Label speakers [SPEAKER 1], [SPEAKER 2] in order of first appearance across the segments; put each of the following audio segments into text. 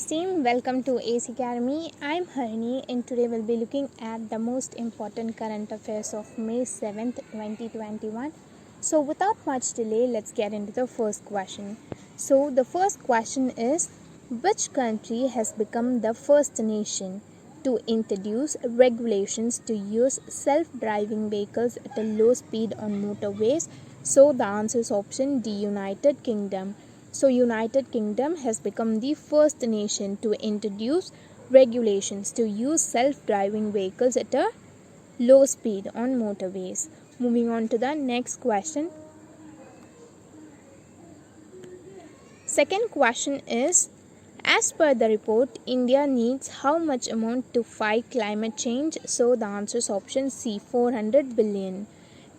[SPEAKER 1] team, welcome to ACE Academy. I'm Harini and today we'll be looking at the most important current affairs of May 7th, 2021. So without much delay, let's get into the first question. So the first question is, which country has become the first nation to introduce regulations to use self-driving vehicles at a low speed on motorways? So the answer is option D, United Kingdom. So United Kingdom has become the first nation to introduce regulations to use self-driving vehicles at a low speed on motorways. Moving on to the next question. Second question is, as per the report, India needs how much amount to fight climate change? So the answer is option C, 400 billion.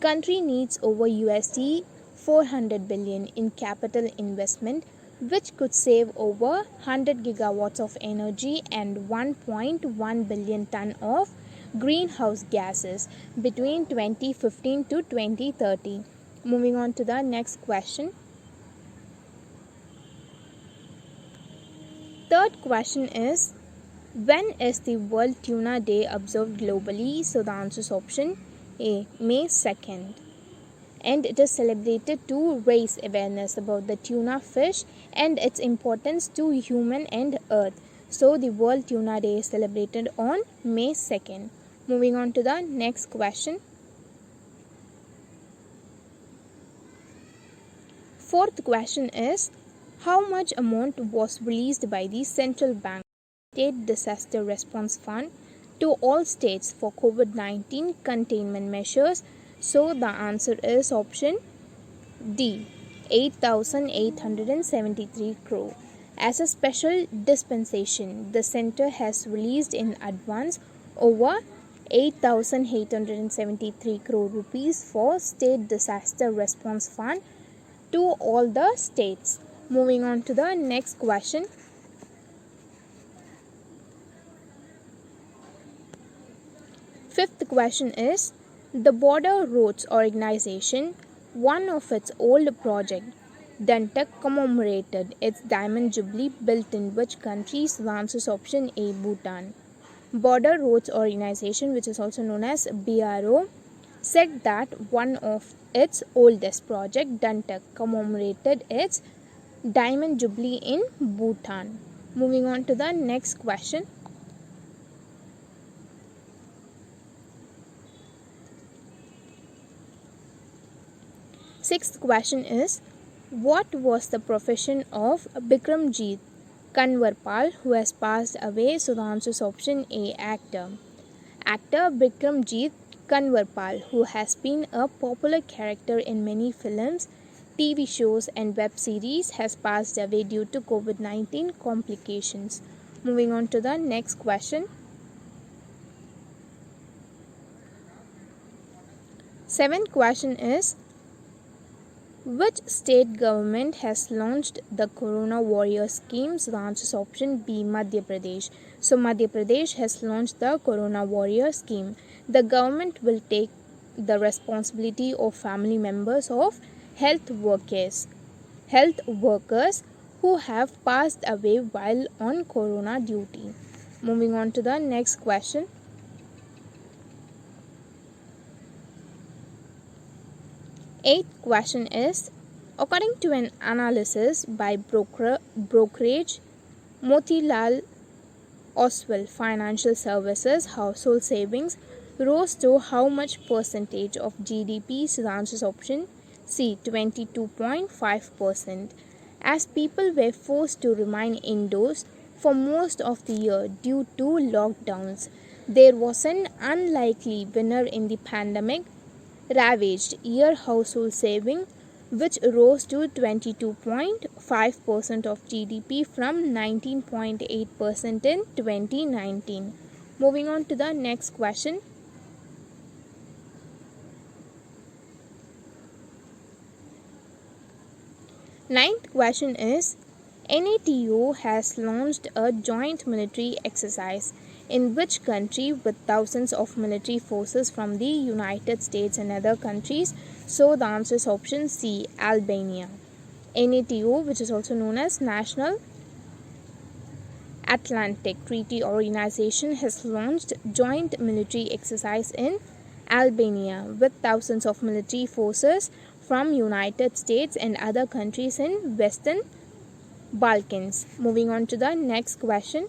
[SPEAKER 1] Country needs over USD 400 billion in capital investment, which could save over 100 gigawatts of energy and 1.1 billion ton of greenhouse gases between 2015 to 2030. Moving on to the next question. Third question is, when is the World Tuna Day observed globally? So the answer is option A, May 2nd. And it is celebrated to raise awareness about the tuna fish and its importance to human and earth. So the World Tuna Day is celebrated on May 2nd. Moving on to the next question. Fourth question is, how much amount was released by the Central Bank State Disaster Response Fund to all states for COVID-19 containment measures? So the answer is option D, 8,873 crore. As a special dispensation, the center has released in advance over 8,873 crore rupees for State Disaster Response Fund to all the states. Moving on to the next question. Fifth question is, the Border Roads Organization, one of its old project, Dantak, commemorated its Diamond Jubilee built in which country? So the answer is option A, Bhutan. Border Roads Organization, which is also known as BRO, said that one of its oldest project, Dantak, commemorated its Diamond Jubilee in Bhutan. Moving on to the next question. Sixth question is, what was the profession of Bikramjit Kanwarpal, who has passed away? So the answer is option A, actor. Actor Bikramjit Kanwarpal, who has been a popular character in many films, TV shows and web series, has passed away due to COVID-19 complications. Moving on to the next question. Seventh question is, which state government has launched the Corona Warrior scheme? So the answer is option B, Madhya Pradesh. So Madhya Pradesh has launched the Corona Warrior scheme. The government will take the responsibility of family members of health workers who have passed away while on Corona duty. Moving on to the next question. Eighth question is, according to an analysis by brokerage Motilal Oswal Financial Services, household savings rose to how much percentage of GDP? So the answer is option C, 22.5%. As people were forced to remain indoors for most of the year due to lockdowns, there was an unlikely winner in the pandemic ravaged year household saving, which rose to 22.5% of GDP from 19.8% in 2019. Moving on to the next question. Ninth question is, NATO has launched a joint military exercise in which country with thousands of military forces from the United States and other countries? So the answer is option C, Albania. NATO, which is also known as National Atlantic Treaty Organization has launched joint military exercise in Albania with thousands of military forces from United States and other countries in Western Balkans. Moving on to the next question.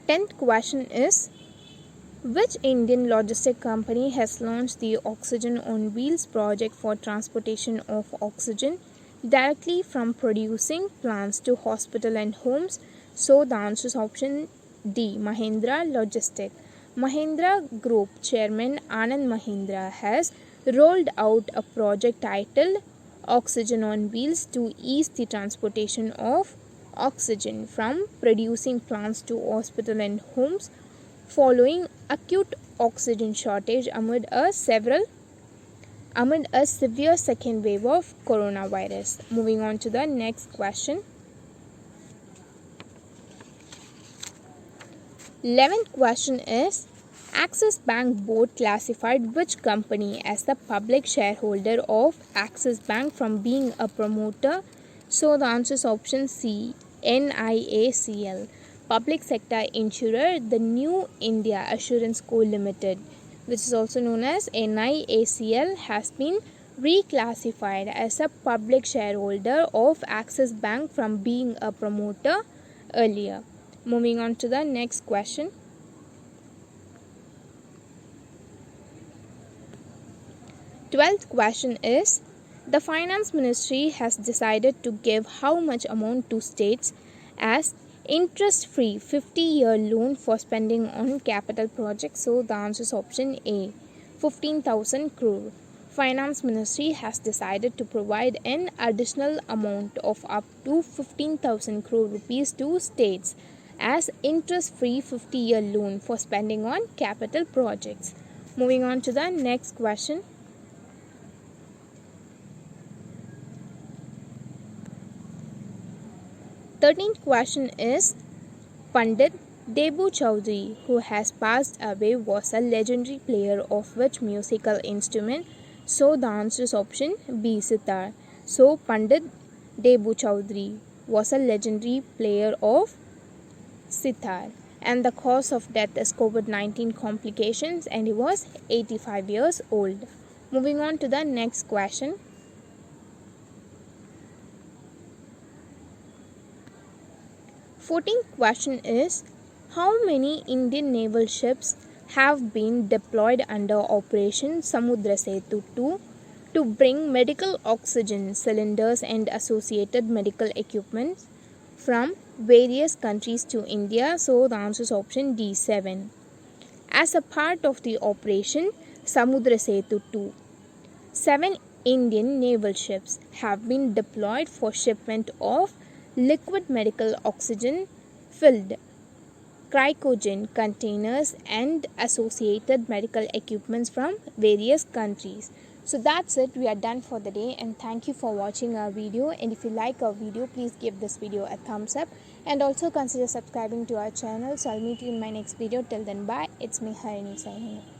[SPEAKER 1] Tenth question is, which Indian logistic company has launched the Oxygen on Wheels project for transportation of oxygen directly from producing plants to hospital and homes? So the answer is option D, Mahindra Logistic. Mahindra Group Chairman Anand Mahindra has rolled out a project titled Oxygen on Wheels to ease the transportation of oxygen from producing plants to hospital and homes following acute oxygen shortage amid a severe second wave of coronavirus. Moving on to the next question. 11th question is, Axis Bank board classified which company as the public shareholder of Axis Bank from being a promoter? So the answer is option C, NIACL. Public sector insurer, the New India Assurance Co Limited, which is also known as NIACL, has been reclassified as a public shareholder of Axis Bank from being a promoter earlier. Moving on to the next question. Twelfth question is, the Finance Ministry has decided to give how much amount to states as interest-free 50-year loan for spending on capital projects? So the answer is option A, 15,000 crore. Finance Ministry has decided to provide an additional amount of up to 15,000 crore rupees to states as interest-free 50-year loan for spending on capital projects. Moving on to the next question. Thirteenth question is, Pandit Debu Chaudhary, who has passed away, was a legendary player of which musical instrument? So the answer is option B, sitar. So Pandit Debu Chaudhary was a legendary player of sitar, and the cause of death is COVID-19 complications, and he was 85 years old. Moving on to the next question. 14th question is, how many Indian naval ships have been deployed under Operation Samudra Setu 2 to bring medical oxygen cylinders and associated medical equipment from various countries to India? So the answer is option D, 7. As a part of the Operation Samudra Setu 2, 7 Indian naval ships have been deployed for shipment of liquid medical oxygen filled cryogen containers and associated medical equipments from various countries. So that's it. We are done for the day, and thank you for watching our video. And if you like our video, please give this video a thumbs up and also consider subscribing to our channel. So I'll meet you in my next video. Till then, bye. It's me, Harini, signing off.